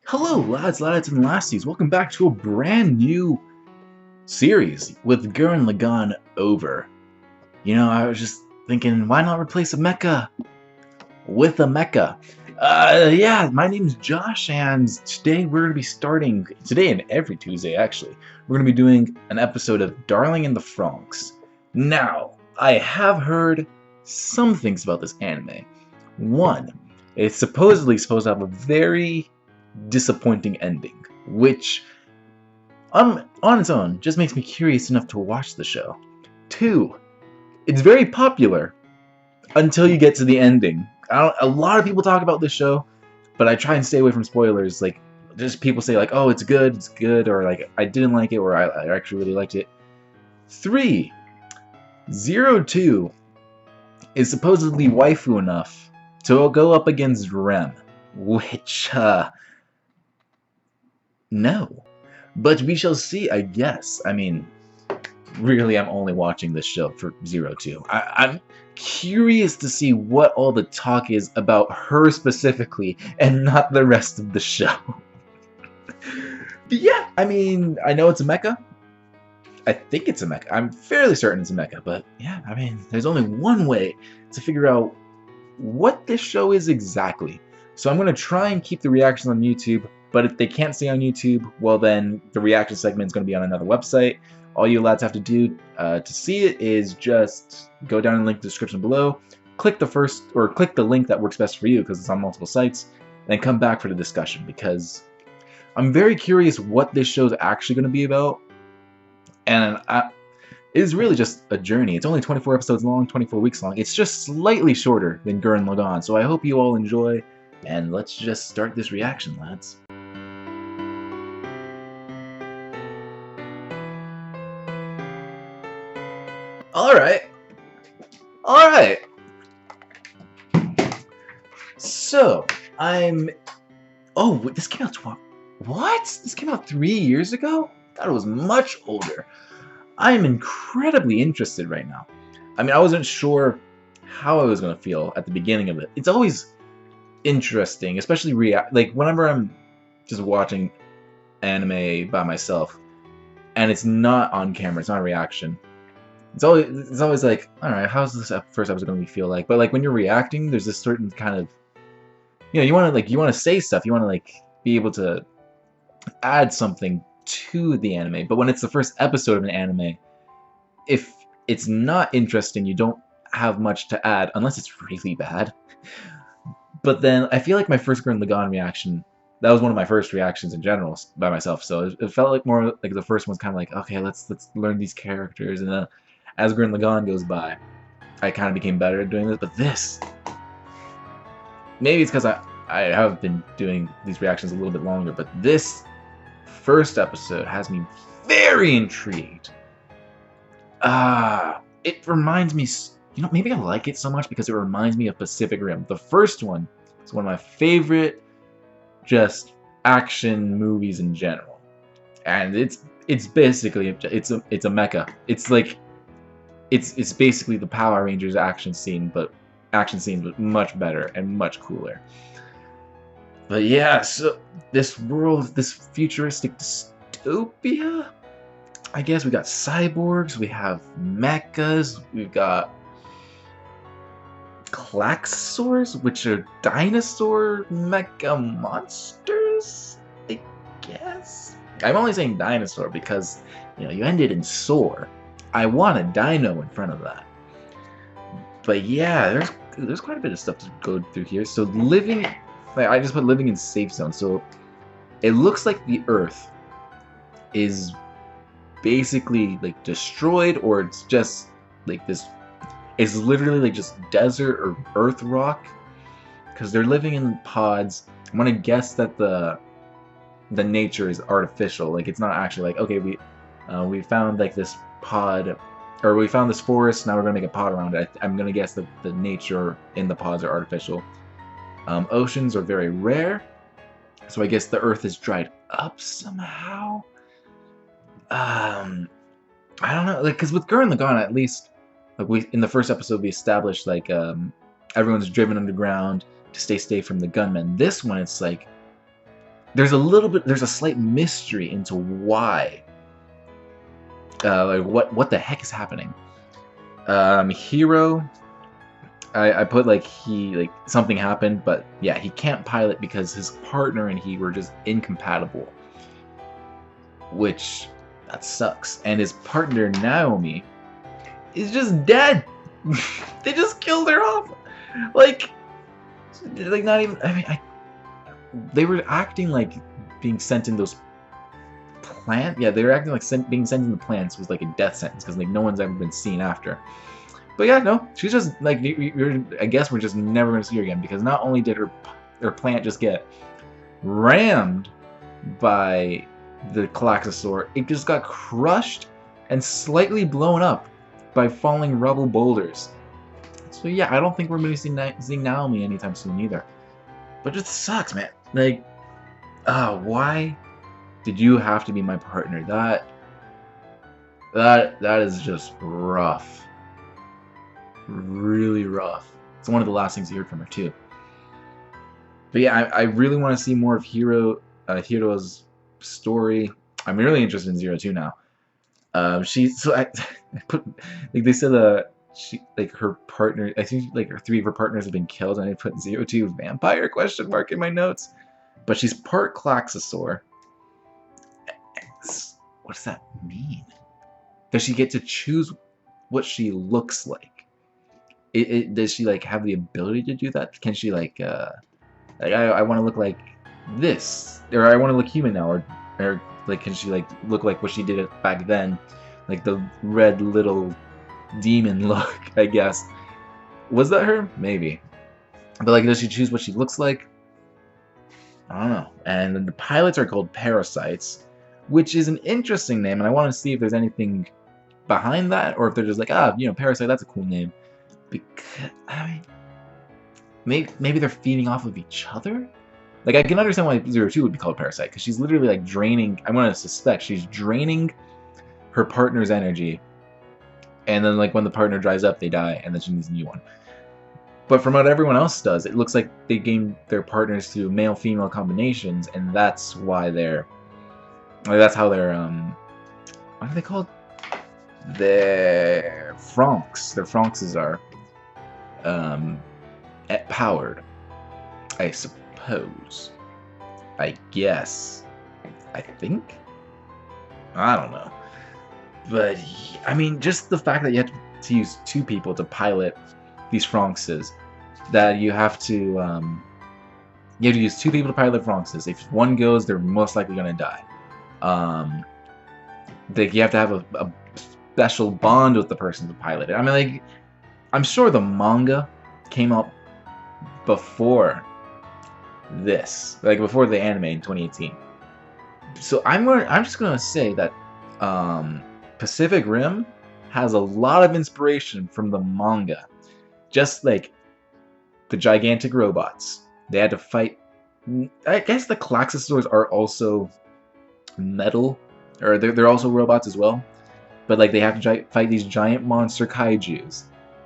Hello, lads, and lassies. Welcome back to a brand new series with Gurren Lagann over. I was just thinking, why not replace a mecha with a mecha? Yeah, my name's Josh, and today we're going to be starting, today and every Tuesday actually, we're going to be doing an episode of Darling in the Franxx. Now, I have heard some things about this anime. One, it's supposedly supposed to have a very disappointing ending, which on its own just makes me curious enough to watch the show. Two, it's very popular until you get to the ending. A lot of people talk about this show, but I try and stay away from spoilers. Like, just people say like, "Oh, it's good," or like, "I didn't like it," or "I actually really liked it." 3, 02 is supposedly waifu enough to go up against Rem, which no. But we shall see, I guess. I mean, really, I'm only watching this show for 02. I'm curious to see what all the talk is about her specifically, and not the rest of the show. But yeah, I mean, I know it's a mecha. I think it's a mecha. I'm fairly certain it's a mecha, but yeah, I mean, there's only one way to figure out what this show is exactly. So I'm going to try and keep the reactions on YouTube, but if they can't stay on YouTube, well then the reaction segment is going to be on another website. All you lads have to do to see it is just go down and link the description below, click the link that works best for you because it's on multiple sites, and then come back for the discussion, because I'm very curious what this show is actually going to be about. And it is really just a journey. It's only 24 episodes long, 24 weeks long. It's just slightly shorter than Gurren Lagann, so I hope you all enjoy, and let's just start this reaction, lads. Alright. So, oh, this came out what? This came out 3 years ago? I thought it was much older. I am incredibly interested right now. I mean, I wasn't sure how I was going to feel at the beginning of it. It's always interesting, especially like whenever I'm just watching anime by myself and it's not on camera, it's not a reaction. It's always like, all right, how's this first episode going to feel like? But like when you're reacting, there's this certain kind of, you want to say stuff, you want to like be able to add something to the anime. But when it's the first episode of an anime, if it's not interesting, you don't have much to add unless it's really bad. But then I feel like my first Gurren Lagann reaction, that was one of my first reactions in general by myself. So it felt like more like the first one's kind of like, okay, let's learn these characters, and then as Gurren Lagann goes by, I kind of became better at doing this. But this, maybe it's because I have been doing these reactions a little bit longer, but this first episode has me very intrigued. It reminds me, maybe I like it so much because it reminds me of Pacific Rim. The first one is one of my favorite just action movies in general, and it's basically it's a mecha. It's like it's basically the Power Rangers action scene, but much better and much cooler. But yeah, so this world, this futuristic dystopia, I guess we got cyborgs, we have mechas, we've got klaxors, which are dinosaur mecha monsters, I guess. I'm only saying dinosaur because, you ended in sore. I want a dino in front of that. But yeah, there's quite a bit of stuff to go through here. So I just put living in safe zone. So it looks like the Earth is basically like destroyed, or it's just like this. It's literally like just desert or earth rock, because they're living in pods. I'm gonna guess that the nature is artificial. Like it's not actually like, okay, we found like this pod, or we found this forest. Now we're gonna make a pod around it. I'm gonna guess that the nature in the pods are artificial. Oceans are very rare, so I guess the Earth is dried up somehow. I don't know, like, because with Gurren Lagann, at least, like in the first episode we established like everyone's driven underground to stay safe from the gunmen. This one, it's like there's a slight mystery into why, like what the heck is happening. Hero, I put like something happened, but yeah, he can't pilot because his partner and he were just incompatible, which that sucks. And his partner Naomi is just dead. They just killed her off. Like not even. I mean, they were acting like being sent in those plant. Yeah, they were acting like being sent in the plants was like a death sentence because like no one's ever been seen after. But yeah, no, she's just like I guess we're just never gonna see her again because not only did her plant just get rammed by the Klaxosaur, it just got crushed and slightly blown up by falling rubble boulders. So yeah, I don't think we're going to be seeing Naomi anytime soon either. But it just sucks, man. Like, why did you have to be my partner? That is just rough. Really rough. It's one of the last things you heard from her too. But yeah, I really want to see more of Hiro's story. I'm really interested in Zero 2 now. I put like they said she like her partner. I think like her 3 of her partners have been killed, and I put 02 vampire question mark in my notes. But she's part Klaxosaur. What does that mean? Does she get to choose what she looks like? Does she like have the ability to do that? Can she like I want to look like this, or I want to look human now, or like can she like look like what she did back then, like the red little demon look? I guess was that her? Maybe, but like does she choose what she looks like? I don't know. And the pilots are called parasites, which is an interesting name, and I want to see if there's anything behind that, or if they're just like parasite. That's a cool name. Because I mean, maybe they're feeding off of each other. Like I can understand why 02 would be called parasite, because she's literally like draining. I want to suspect she's draining her partner's energy, and then like when the partner dries up, they die, and then she needs a new one. But from what everyone else does, it looks like they gain their partners through male-female combinations, and that's why that's how they're what are they called? They're Franxx. Their Franxxes are powered, I suppose. I guess. I think. I don't know. But I mean, just the fact that you have to use 2 people to pilot these Franxxes, that you have to use 2 people to pilot Franxxes. If one goes, they're most likely gonna die. You have to have a special bond with the person to pilot it. I mean, like, I'm sure the manga came out before this, like before the anime in 2018. So I'm just gonna say that Pacific Rim has a lot of inspiration from the manga. Just like the gigantic robots, they had to fight. I guess the Klaxosaurs are also metal, or they're also robots as well. But like they have to fight these giant monster kaijus.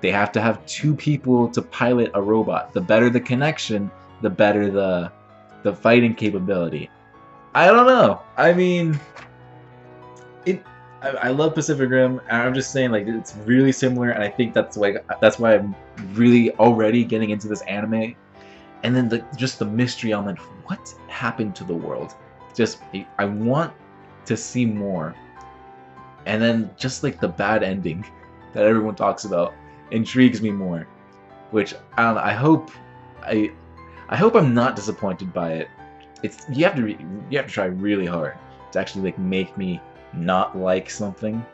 They have to have 2 people to pilot a robot. The better the connection, the better the fighting capability. I don't know. I mean, I love Pacific Rim, and I'm just saying like it's really similar, and I think that's why I'm really already getting into this anime. And then just the mystery element. What happened to the world? Just I want to see more. And then just like the bad ending that everyone talks about intrigues me more, which I don't know. I hope I'm not disappointed by it. You have to try really hard to actually like make me not like something.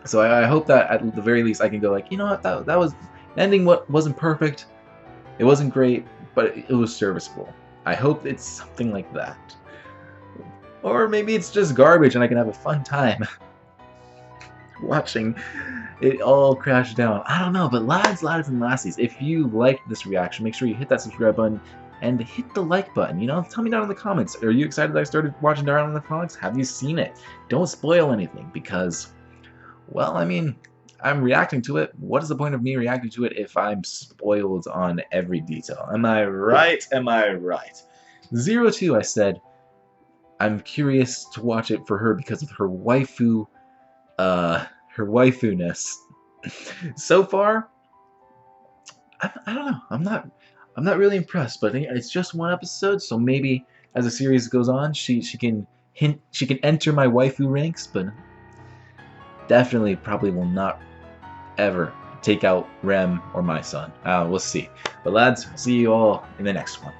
So I hope that at the very least I can go like, you know what, that was the ending. Wasn't perfect, it wasn't great, but it was serviceable. I hope it's something like that, or maybe it's just garbage and I can have a fun time watching it all crash down. I don't know, but lads and lassies, if you liked this reaction, make sure you hit that subscribe button and hit the like button. You know, tell me down in the comments, are you excited that I started watching DarliFra? Have you seen it? Don't spoil anything, because, well, I mean, I'm reacting to it. What is the point of me reacting to it if I'm spoiled on every detail? Am I right? Am I right? 02, I said I'm curious to watch it for her because of her waifu, her waifu-ness. So far, I don't know. I'm not really impressed, but it's just one episode, so maybe as the series goes on, she can enter my waifu ranks, but definitely probably will not ever take out Rem or my son. We'll see. But lads, see you all in the next one.